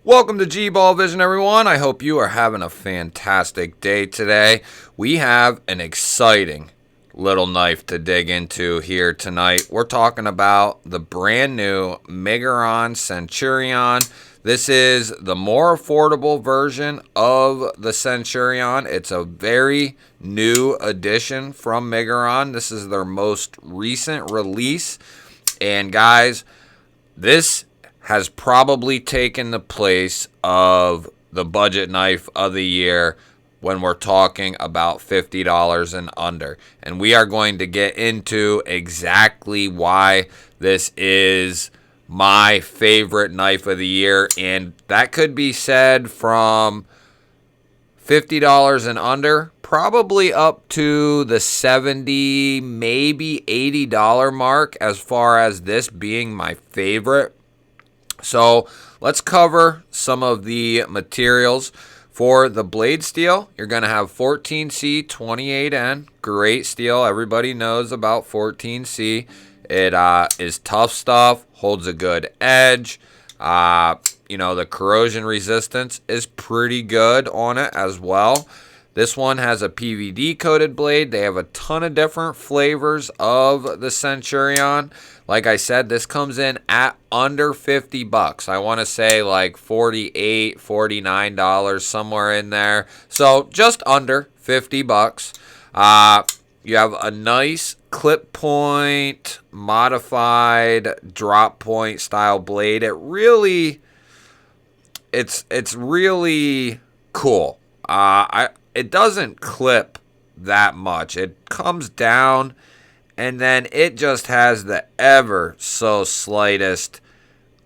Welcome to GBALL VISION, everyone. I hope you are having a fantastic day today. We have an exciting little knife to dig into here tonight. We're talking about the brand new Miguron Centurion. This is the more affordable version of the Centurion. It's a very new addition from Miguron. This is their most recent release. And guys, this has probably taken the place of the budget knife of the year when we're talking about $50 and under. And we are going to get into exactly why this is my favorite knife of the year. And that could be said from $50 and under, probably up to the $70, maybe $80 mark as far as this being my favorite. So let's cover some of the materials. For the blade steel, you're going to have 14C 28N. Great steel. Everybody knows about 14C. It is tough stuff, holds a good edge. The corrosion resistance is pretty good on it as well. This one has a PVD coated blade. They have a ton of different flavors of the Centurion. Like I said, this comes in at under $50. I want to say like $48, $49, somewhere in there. So just under $50. You have a nice clip point, modified drop point style blade. It's really cool. It doesn't clip that much. It comes down, and then it just has the ever so slightest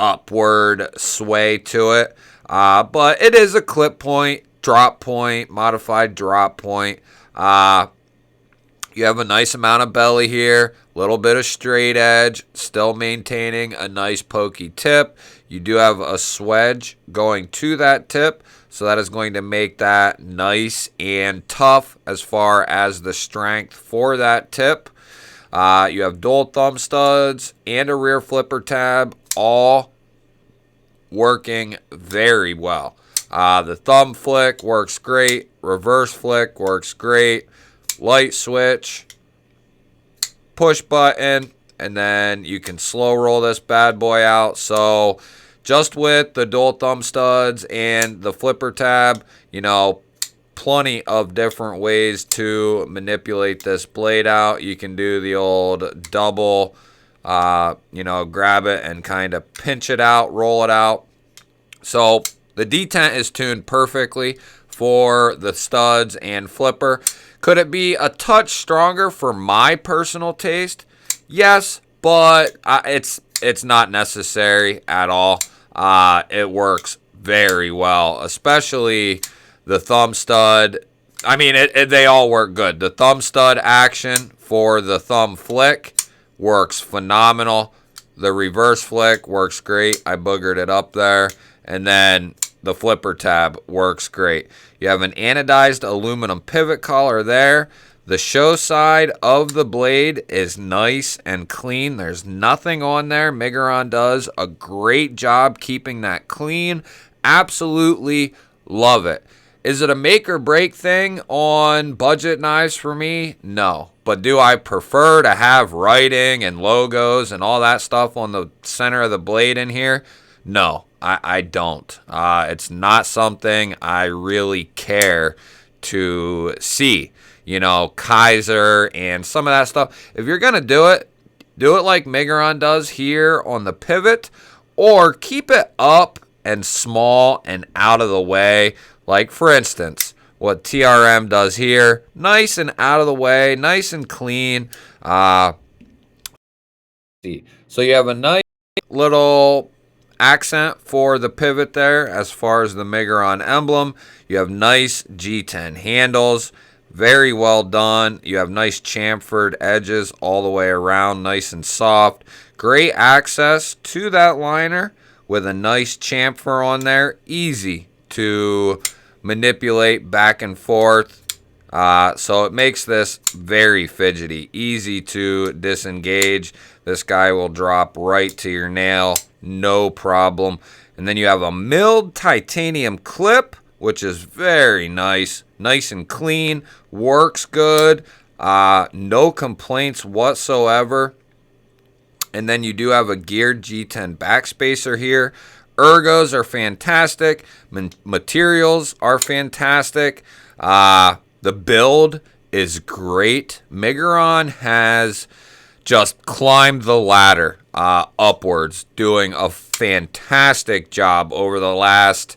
upward sway to it. But it is a clip point, drop point, modified drop point. You have a nice amount of belly here, a little bit of straight edge, still maintaining a nice pokey tip. You do have a swedge going to that tip, so that is going to make that nice and tough as far as the strength for that tip. You have dual thumb studs and a rear flipper tab, all working very well. The thumb flick works great. Reverse flick works great. Light switch, push button, and then you can slow roll this bad boy out. So just with the dual thumb studs and the flipper tab, plenty of different ways to manipulate this blade out. You can do the old double, grab it and kind of pinch it out, roll it out. So the detent is tuned perfectly for the studs and flipper. Could it be a touch stronger for my personal taste? Yes, but it's not necessary at all. It works very well, especially the thumb stud. I mean, they all work good. The thumb stud action for the thumb flick works phenomenal. The reverse flick works great. I boogered it up there. And then the flipper tab works great. You have an anodized aluminum pivot collar there. The show side of the blade is nice and clean. There's nothing on there. Miguron does a great job keeping that clean. Absolutely love it. Is it a make or break thing on budget knives for me? No. But do I prefer to have writing and logos and all that stuff on the center of the blade in here? No, I don't. It's not something I really care to see. Kaiser and some of that stuff. If you're going to do it like Miguron does here on the pivot, or keep it up and small and out of the way. Like, for instance, what TRM does here. Nice and out of the way, nice and clean. So you have a nice little accent for the pivot there as far as the Miguron emblem. You have nice G10 handles, very well done. You have nice chamfered edges all the way around, nice and soft. Great access to that liner with a nice chamfer on there, easy to manipulate back and forth. So it makes this very fidgety, easy to disengage. This guy will drop right to your nail, no problem. And then you have a milled titanium clip, which is very nice. Nice and clean. Works good. No complaints whatsoever. And then you do have a geared G10 backspacer here. Ergos are fantastic. Materials are fantastic. The build is great. Miguron has just climbed the ladder upwards, doing a fantastic job over the last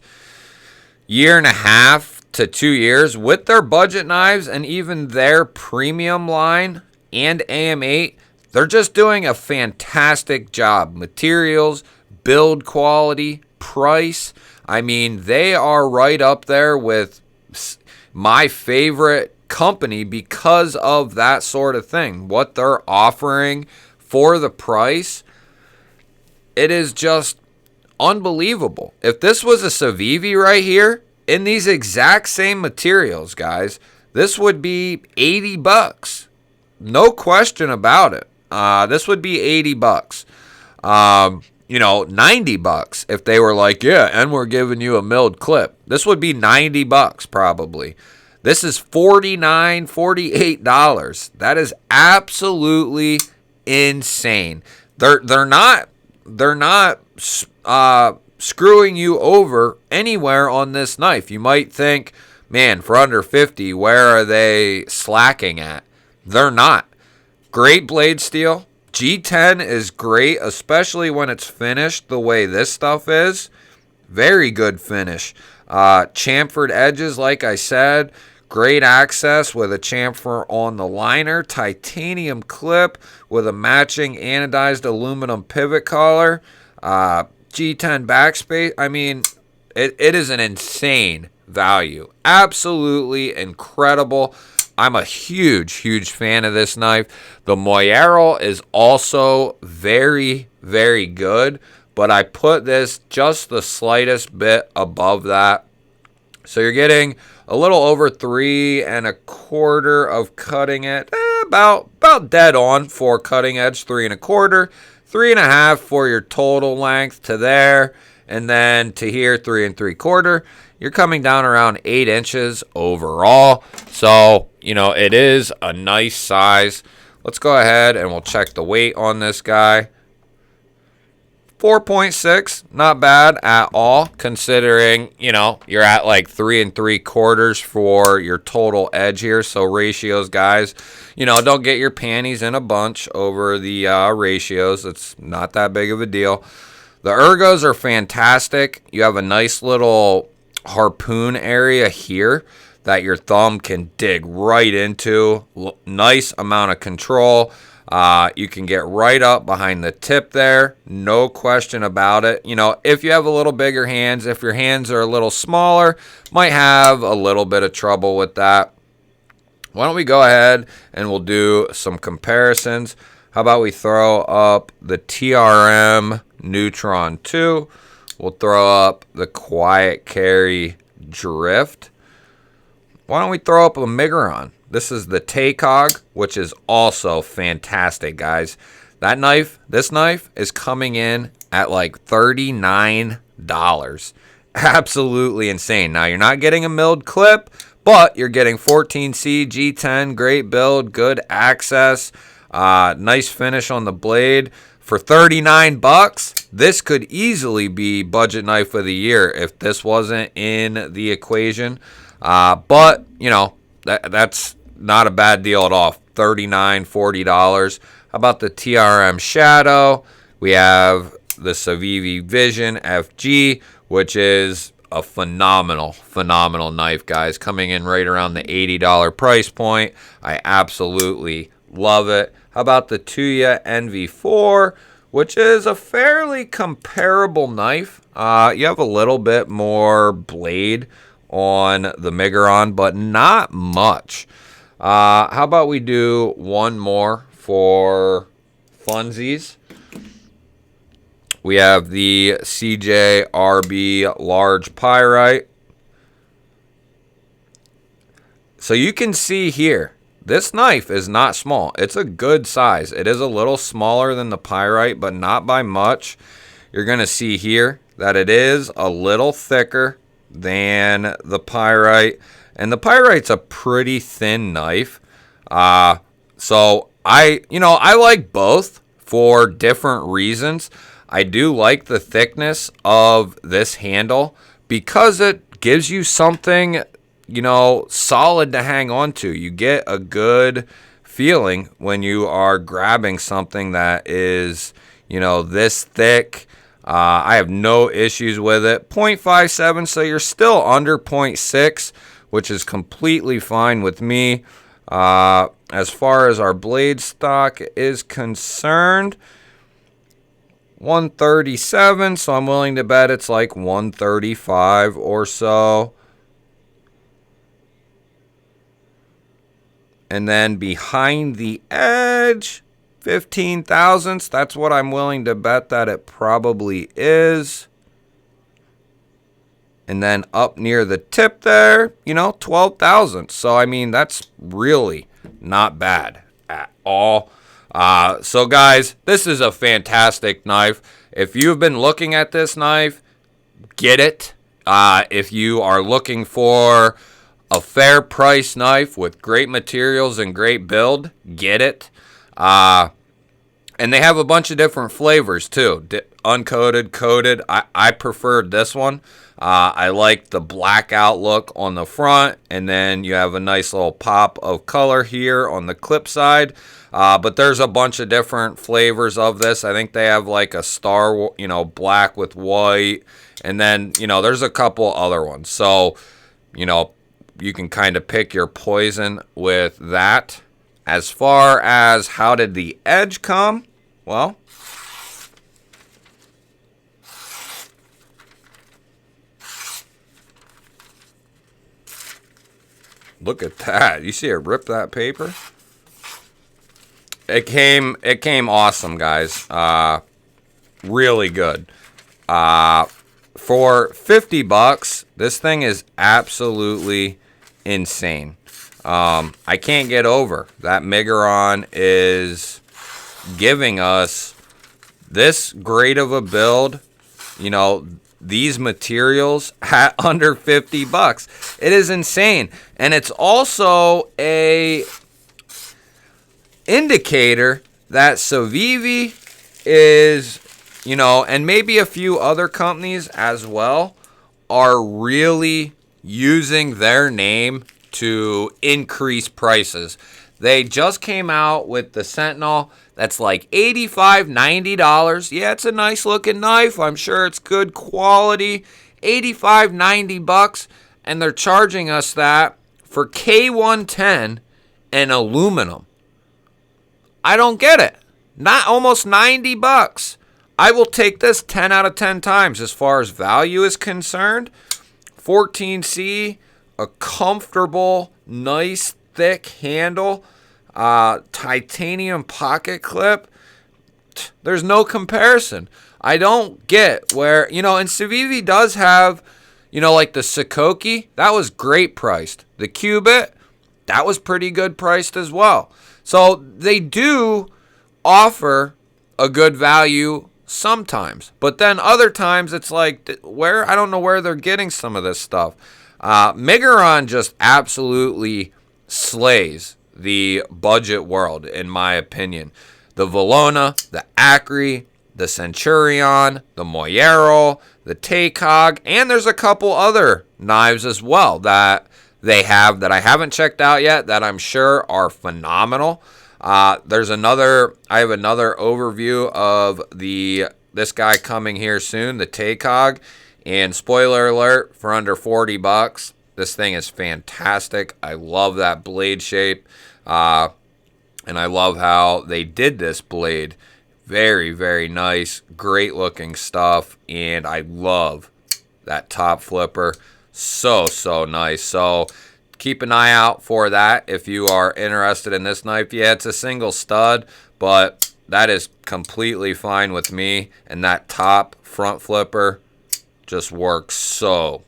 year and a half to 2 years with their budget knives and even their premium line and AM8. They're just doing a fantastic job. Materials, build quality, price. I mean, they are right up there with my favorite company because of that sort of thing. What they're offering for the price, it is just unbelievable. If this was a Civivi right here, in these exact same materials, guys, this would be $80. No question about it. This would be $80. $90 if they were like, yeah, and we're giving you a milled clip. This would be $90 probably. This is $49, $48. That is absolutely insane. They're not screwing you over anywhere on this knife. You might think, man, for under 50, where are they slacking at? They're not. Great blade steel. G10 is great, especially when it's finished the way this stuff is. Very good finish. Chamfered edges, like I said. Great access with a chamfer on the liner. Titanium clip with a matching anodized aluminum pivot collar. G10 backspace. I mean, it is an insane value. Absolutely incredible. I'm a huge fan of this knife. The Miguron is also very, very good, but I put this just the slightest bit above that. So you're getting a little over 3 1/4 of cutting edge, about dead on for cutting edge, 3 1/4, 3 1/2 for your total length to there, and then to here 3 3/4. You're coming down around 8 inches overall. So, it is a nice size. Let's go ahead and we'll check the weight on this guy. 4.6, not bad at all, considering, you're at like 3 3/4 for your total edge here. So ratios, guys, don't get your panties in a bunch over the ratios. It's not that big of a deal. The ergos are fantastic. You have a nice little harpoon area here that your thumb can dig right into. Nice amount of control. You can get right up behind the tip there. No question about it. If you have a little bigger hands, if your hands are a little smaller, might have a little bit of trouble with that. Why don't we go ahead and we'll do some comparisons. How about we throw up the TRM Neutron 2. We'll throw up the Quiet Carry Drift. Why don't we throw up a Miguron? This is the TACOG, which is also fantastic, guys. This knife is coming in at like $39. Absolutely insane. Now, you're not getting a milled clip, but you're getting 14C G10, great build, good access, nice finish on the blade. For $39, this could easily be budget knife of the year if this wasn't in the equation. But, that's not a bad deal at all. $39, $40. How about the TRM Shadow? We have the Civivi Vision FG, which is a phenomenal knife, guys. Coming in right around the $80 price point. I absolutely love it. How about the Tuya NV4, which is a fairly comparable knife. You have a little bit more blade on the Miguron, but not much. How about we do one more for funsies? We have the CJRB Large Pyrite. So you can see here, this knife is not small. It's a good size. It is a little smaller than the Pyrite, but not by much. You're going to see here that it is a little thicker than the pyrite, and the pyrite's a pretty thin knife. So I like both for different reasons. I do like the thickness of this handle because it gives you something, solid to hang on to. You get a good feeling when you are grabbing something that is, this thick. I have no issues with it. 0.57, so you're still under 0.6, which is completely fine with me. As far as our blade stock is concerned, 137, so I'm willing to bet it's like 135 or so. And then behind the edge, 15 thousandths. That's what I'm willing to bet that it probably is. And then up near the tip there, 12 thousandths. So, I mean, that's really not bad at all. So, guys, this is a fantastic knife. If you've been looking at this knife, get it. If you are looking for a fair price knife with great materials and great build, get it. And they have a bunch of different flavors too. Uncoated, coated. I preferred this one. I like the blackout look on the front, and then you have a nice little pop of color here on the clip side. But there's a bunch of different flavors of this. I think they have like a star, black with white, and then, there's a couple other ones. So, you can kind of pick your poison with that. As far as how did the edge come? Well, look at that. You see it rip that paper? It came awesome, guys. Really good. For $50, this thing is absolutely insane. I can't get over that Miguron is giving us this great of a build, these materials at under $50. It is insane. And it's also a indicator that Civivi is, and maybe a few other companies as well, are really using their name to increase prices. They just came out with the Sentinel that's like $85, $90. Yeah, it's a nice looking knife. I'm sure it's good quality. $85, $90, and they're charging us that for K110 and aluminum. I don't get it. Not almost $90. I will take this 10 out of 10 times as far as value is concerned. 14C, a comfortable, nice, thick handle, titanium pocket clip. There's no comparison. I don't get where, and Civivi does have, like the Sikoki, that was great priced. The Cubit, that was pretty good priced as well. So they do offer a good value sometimes, but then other times it's like, I don't know where they're getting some of this stuff. Miguron just absolutely slays the budget world, in my opinion. The Valona, the Acri, the Centurion, the Moyero, the Tacog, and there's a couple other knives as well that they have that I haven't checked out yet that I'm sure are phenomenal. I have another overview of this guy coming here soon, the Tacog, and spoiler alert, for under $40. This thing is fantastic. I love that blade shape, and I love how they did this blade. Very, very nice, great looking stuff, and I love that top flipper. So nice. So keep an eye out for that if you are interested in this knife. Yeah, it's a single stud, but that is completely fine with me. And that top front flipper just works so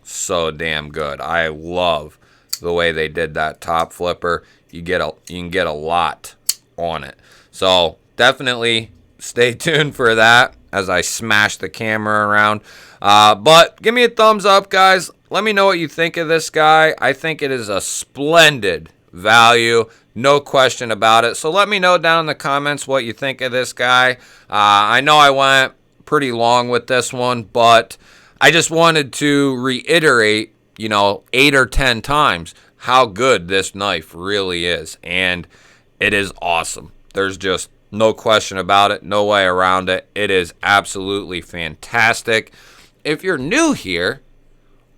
damn good. I love the way they did that top flipper. You can get a lot on it. So definitely stay tuned for that. as I smash the camera around. But give me a thumbs up, guys. Let me know what you think of this guy. I think it is a splendid value, no question about it. So let me know down in the comments what you think of this guy. I know I went pretty long with this one, but I just wanted to reiterate, 8 or 10 times how good this knife really is. And it is awesome. There's just no question about it, no way around it. It is absolutely fantastic. If you're new here,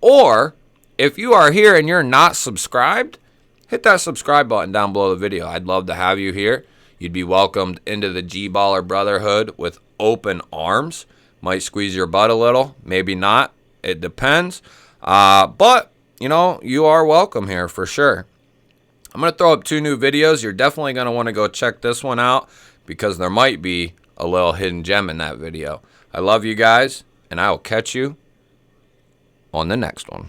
or if you are here and you're not subscribed, hit that subscribe button down below the video. I'd love to have you here. You'd be welcomed into the G-Baller Brotherhood with open arms. Might squeeze your butt a little, maybe not. It depends. But, you are welcome here for sure. I'm going to throw up 2 new videos. You're definitely going to want to go check this one out because there might be a little hidden gem in that video. I love you guys, and I will catch you on the next one.